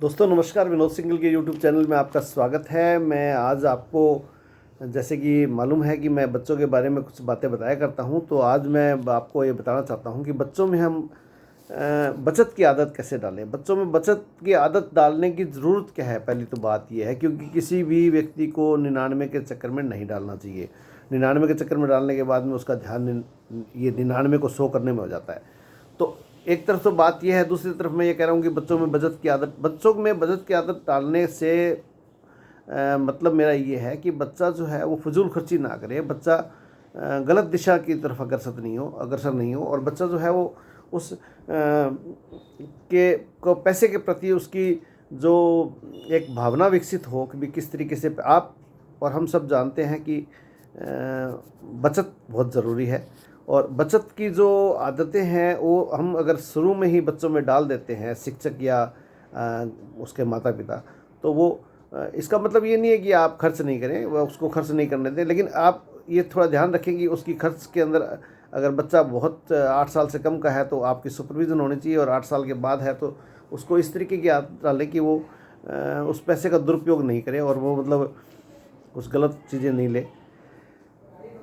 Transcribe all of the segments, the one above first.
दोस्तों नमस्कार, विनोद सिंगल के यूट्यूब चैनल में आपका स्वागत है। मैं आज आपको जैसे कि मालूम है कि मैं बच्चों के बारे में कुछ बातें बताया करता हूं, तो आज मैं आपको ये बताना चाहता हूं कि बच्चों में हम बचत की आदत कैसे डालें। बच्चों में बचत की आदत डालने की ज़रूरत क्या है, पहली तो बात यह है क्योंकि किसी भी व्यक्ति को 99 के चक्कर में नहीं डालना चाहिए। 99 के चक्कर में डालने के बाद में उसका ध्यान ये 99 को 100 करने में हो जाता है। तो एक तरफ तो बात यह है, दूसरी तरफ मैं ये कह रहा हूँ कि बच्चों में बचत की आदत डालने से मतलब मेरा ये है कि बच्चा जो है वो फजूल खर्ची ना करे, बच्चा गलत दिशा की तरफ अग्रसर नहीं हो और बच्चा जो है वो उस के को पैसे के प्रति उसकी जो एक भावना विकसित हो कि भी किस तरीके से आप और हम सब जानते हैं कि बचत बहुत ज़रूरी है। और बचत की जो आदतें हैं वो हम अगर शुरू में ही बच्चों में डाल देते हैं, शिक्षक या उसके माता पिता, तो वो इसका मतलब ये नहीं है कि आप खर्च नहीं करें, वह उसको खर्च नहीं करने दें, लेकिन आप ये थोड़ा ध्यान रखें कि उसकी खर्च के अंदर अगर बच्चा बहुत 8 साल से कम का है तो आपकी सुपरविज़न होनी चाहिए, और 8 साल के बाद है तो उसको इस तरीके की आदत डालें कि वो उस पैसे का दुरुपयोग नहीं करे और वो मतलब कुछ गलत चीज़ें नहीं ले।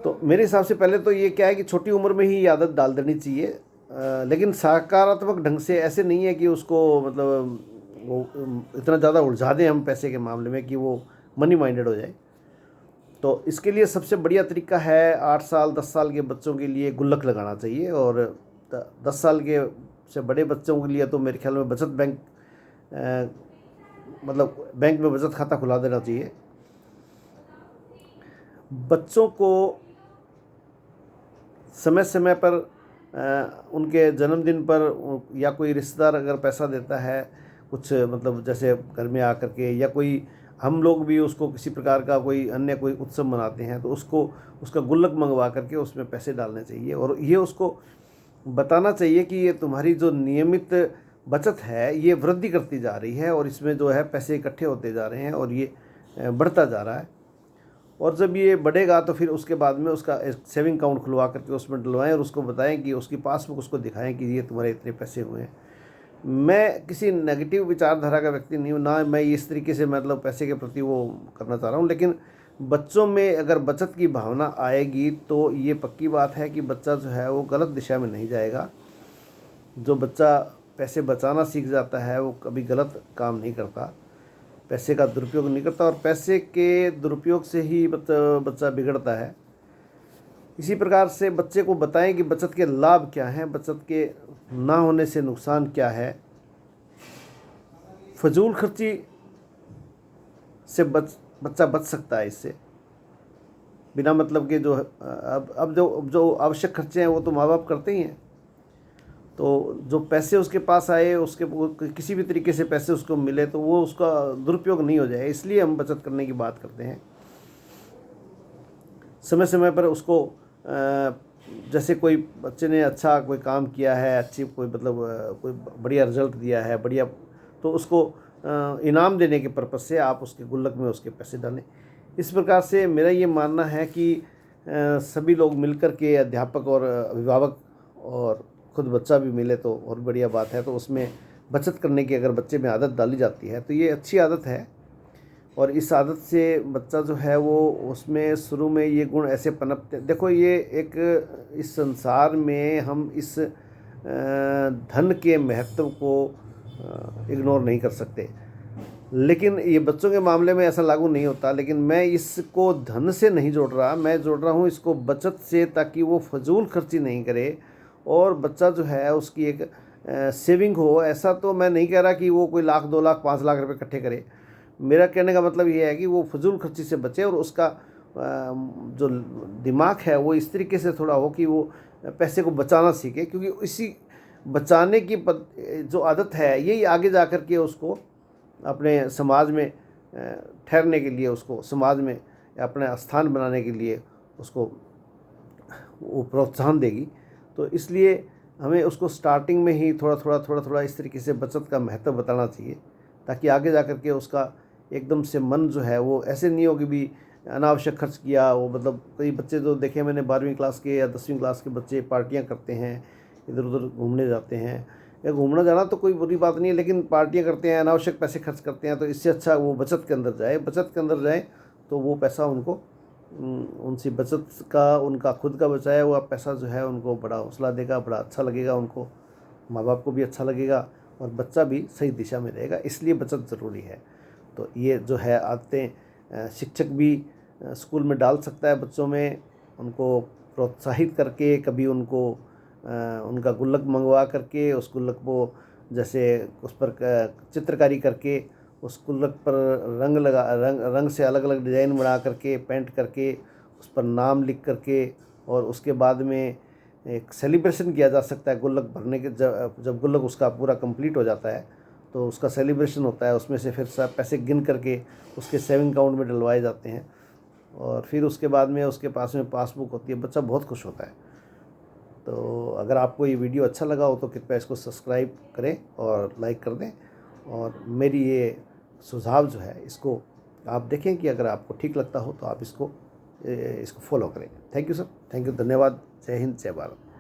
तो मेरे हिसाब से पहले तो ये क्या है कि छोटी उम्र में ही ये आदत डाल देनी चाहिए, लेकिन सकारात्मक ढंग से, ऐसे नहीं है कि उसको मतलब वो इतना ज़्यादा उलझा दें हम पैसे के मामले में कि वो मनी माइंडेड हो जाए। तो इसके लिए सबसे बढ़िया तरीका है 8 साल 10 साल के बच्चों के लिए गुल्लक लगाना चाहिए, और 10 साल के से बड़े बच्चों के लिए तो मेरे ख्याल में बचत बैंक मतलब बैंक में बचत खाता खुला देना चाहिए। बच्चों को समय समय पर उनके जन्मदिन पर या कोई रिश्तेदार अगर पैसा देता है कुछ, मतलब जैसे घर में आकर के, या कोई हम लोग भी उसको किसी प्रकार का कोई उत्सव मनाते हैं तो उसको उसका गुल्लक मंगवा करके उसमें पैसे डालने चाहिए, और ये उसको बताना चाहिए कि ये तुम्हारी जो नियमित बचत है ये वृद्धि करती जा रही है और इसमें जो है पैसे इकट्ठे होते जा रहे हैं और ये बढ़ता जा रहा है। और जब ये बढ़ेगा तो फिर उसके बाद में उसका एक सेविंग अकाउंट खुलवा करके उसमें डलवाएं और उसको बताएं कि उसकी पासबुक उसको दिखाएं कि ये तुम्हारे इतने पैसे हुए हैं। मैं किसी नेगेटिव विचारधारा का व्यक्ति नहीं हूँ, ना मैं इस तरीके से मतलब पैसे के प्रति वो करना चाह रहा हूँ, लेकिन बच्चों में अगर बचत की भावना आएगी तो ये पक्की बात है कि बच्चा जो है वो गलत दिशा में नहीं जाएगा। जो बच्चा पैसे बचाना सीख जाता है वो कभी गलत काम नहीं करता, पैसे का दुरुपयोग नहीं करता, और पैसे के दुरुपयोग से ही बच्चा बिगड़ता है। इसी प्रकार से बच्चे को बताएं कि बचत के लाभ क्या हैं, बचत के ना होने से नुकसान क्या है। फजूल खर्ची से बच्चा बच सकता है इससे, बिना मतलब के जो अब जो आवश्यक खर्चे हैं वो तो माँ बाप करते ही हैं। तो जो पैसे उसके पास आए, उसके किसी भी तरीके से पैसे उसको मिले तो वो उसका दुरुपयोग नहीं हो जाए, इसलिए हम बचत करने की बात करते हैं। समय समय पर उसको जैसे कोई बच्चे ने अच्छा कोई काम किया है, अच्छी कोई मतलब कोई बढ़िया रिजल्ट दिया है, बढ़िया, तो उसको इनाम देने के पर्पज़ से आप उसके गुल्लक में उसके पैसे डालें। इस प्रकार से मेरा ये मानना है कि सभी लोग मिलकर के, अध्यापक और अभिभावक और खुद बच्चा भी मिले तो और बढ़िया बात है, तो उसमें बचत करने की अगर बच्चे में आदत डाली जाती है तो ये अच्छी आदत है। और इस आदत से बच्चा जो है वो उसमें शुरू में ये गुण ऐसे पनपते, देखो ये एक इस संसार में हम इस धन के महत्व को इग्नोर नहीं कर सकते, लेकिन ये बच्चों के मामले में ऐसा लागू नहीं होता। लेकिन मैं इसको धन से नहीं जोड़ रहा, मैं जोड़ रहा हूँ इसको बचत से, ताकि वो फजूल खर्ची नहीं करे और बच्चा जो है उसकी एक सेविंग हो। ऐसा तो मैं नहीं कह रहा कि वो कोई लाख 2 लाख 5 लाख रुपए इकट्ठे करे, मेरा कहने का मतलब ये है कि वो फजूल खर्ची से बचे और उसका जो दिमाग है वो इस तरीके से थोड़ा हो कि वो पैसे को बचाना सीखे, क्योंकि इसी बचाने की जो आदत है यही आगे जा कर के उसको अपने समाज में ठहरने के लिए, उसको समाज में अपना स्थान बनाने के लिए उसको वो प्रोत्साहन देगी। तो इसलिए हमें उसको स्टार्टिंग में ही थोड़ा थोड़ा इस तरीके से बचत का महत्व बताना चाहिए, ताकि आगे जा कर के उसका एकदम से मन जो है वो ऐसे नहीं हो कि भी अनावश्यक खर्च किया। वो मतलब कई बच्चे तो देखे मैंने 12वीं क्लास के या 10वीं क्लास के बच्चे पार्टियां करते हैं, इधर उधर घूमने जाते हैं, या घूमना जाना तो कोई बुरी बात नहीं है, लेकिन पार्टियाँ करते हैं, अनावश्यक पैसे खर्च करते हैं, तो इससे अच्छा वो बचत के अंदर जाए। बचत के अंदर जाए तो वो पैसा उनको उनसे बचत का, उनका खुद का बचाया हुआ पैसा जो है उनको बड़ा हौसला देगा, बड़ा अच्छा लगेगा उनको, माँ बाप को भी अच्छा लगेगा और बच्चा भी सही दिशा में रहेगा। इसलिए बचत ज़रूरी है। तो ये जो है आदतें शिक्षक भी स्कूल में डाल सकता है बच्चों में, उनको प्रोत्साहित करके, कभी उनको उनका गुल्लक मंगवा करके, उस गुल्लक को जैसे उस पर चित्रकारी करके, उस गुल्लक पर रंग से अलग अलग डिज़ाइन बना करके, पेंट करके, उस पर नाम लिख करके, और उसके बाद में एक सेलिब्रेशन किया जा सकता है गुल्लक भरने के। जब गुल्लक उसका पूरा कंप्लीट हो जाता है तो उसका सेलिब्रेशन होता है, उसमें से फिर सब पैसे गिन करके उसके सेविंग अकाउंट में डलवाए जाते हैं, और फिर उसके बाद में उसके पास में पासबुक होती है। बच्चा बहुत खुश होता है। तो अगर आपको ये वीडियो अच्छा लगा हो तो कृपया इसको सब्सक्राइब करें और लाइक कर दें, और मेरी ये सुझाव जो है इसको आप देखें कि अगर आपको ठीक लगता हो तो आप इसको फॉलो करें। Thank you sir, thank you, धन्यवाद। जय हिंद, जय भारत।